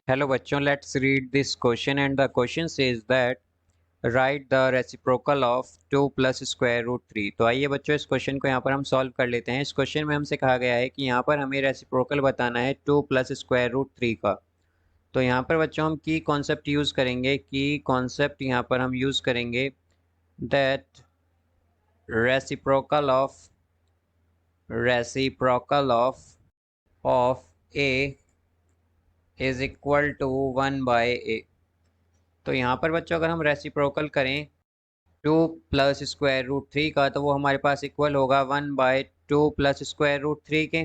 Hello बच्चों, let's read this question and the question says that write the reciprocal of 2 plus square root 3। तो आइए बच्चों, इस question को यहाँ पर हम सॉल्व कर लेते हैं। इस क्वेश्चन में हमसे कहा गया है कि यहाँ पर हमें रेसिप्रोकल बताना है 2 प्लस स्क्वायर रूट 3 का। तो यहाँ पर बच्चों हम की कॉन्सेप्ट यूज़ करेंगे, की कॉन्सेप्ट यहाँ पर हम यूज़ करेंगे that reciprocal of a is equal to 1/a। तो यहाँ पर बच्चों अगर हम रेसिप्रोकल करें 2 प्लस स्क्वायर रूट 3 का, तो वो हमारे पास इक्वल होगा 1/2 प्लस स्क्वायर रूट 3 के।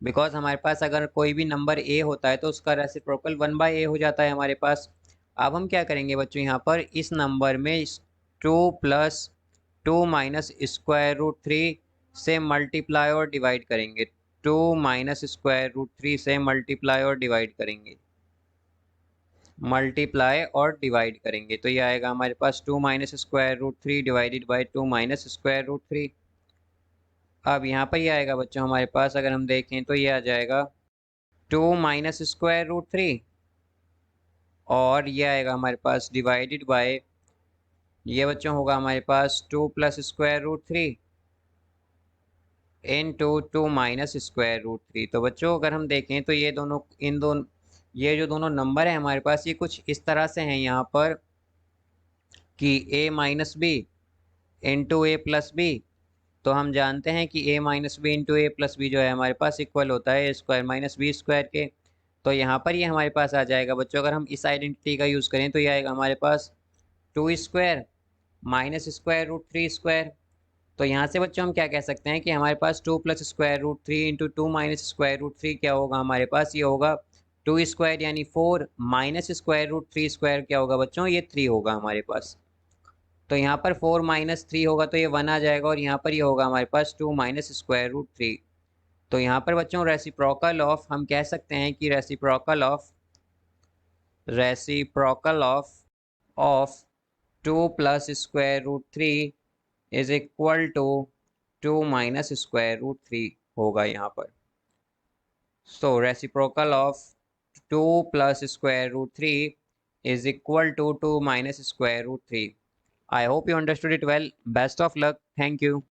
बिकॉज हमारे पास अगर कोई भी नंबर ए होता है तो उसका रेसिप्रोकल 1/a हो जाता है हमारे पास। अब हम क्या करेंगे बच्चों, यहाँ पर इस नंबर में 2 प्लस 2 माइनस स्क्वायर रूट 3 से मल्टीप्लाई और डिवाइड करेंगे। 2 माइनस स्क्वायर रूट 3 से मल्टीप्लाई और डिवाइड करेंगे, तो ये आएगा हमारे पास 2 minus square root 3 divided by 2 minus square root 3। अब यहाँ पर ये आएगा बच्चों हमारे पास, अगर हम देखें तो ये आ जाएगा 2 माइनस स्क्वायर रूट 3, और ये आएगा हमारे पास डिवाइडेड बाय, ये बच्चों होगा हमारे पास 2 प्लस स्क्वायर रूट 3 इन 2 माइनस स्क्वायर रूट 3। तो बच्चों अगर हम देखें तो ये दोनों, इन दोनों, ये जो दोनों नंबर है हमारे पास, ये कुछ इस तरह से हैं यहाँ पर कि a minus b into a plus b. तो हम जानते हैं कि a minus b into a plus b जो है हमारे पास इक्वल होता है a square minus b square के। तो यहाँ पर ये हमारे पास आ जाएगा बच्चों, अगर हम इस आइडेंटिटी का यूज़ करें तो ये आएगा हमारे पास 2 square minus square root 3 square. तो यहाँ से बच्चों हम क्या कह सकते हैं कि हमारे पास 2 plus square root 3 into 2 minus square root 3 क्या होगा हमारे पास, ये होगा 2 स्क्वायर यानी 4 माइनस स्क्वायर रूट 3 स्क्वायर क्या होगा बच्चों, ये 3 होगा हमारे पास। तो यहाँ पर 4 माइनस 3 होगा तो ये 1 आ जाएगा, और यहाँ पर ये होगा हमारे पास 2 माइनस स्क्वायर रूट 3। तो यहाँ पर बच्चों रेसिप्रोकल ऑफ, हम कह सकते हैं कि reciprocal of 2 plus square root 3 is equal to 2 minus square root 3 होगा यहाँ पर। So reciprocal of 2 plus square root 3 is equal to 2 minus square root 3. I hope you understood it well. Best of luck. Thank you.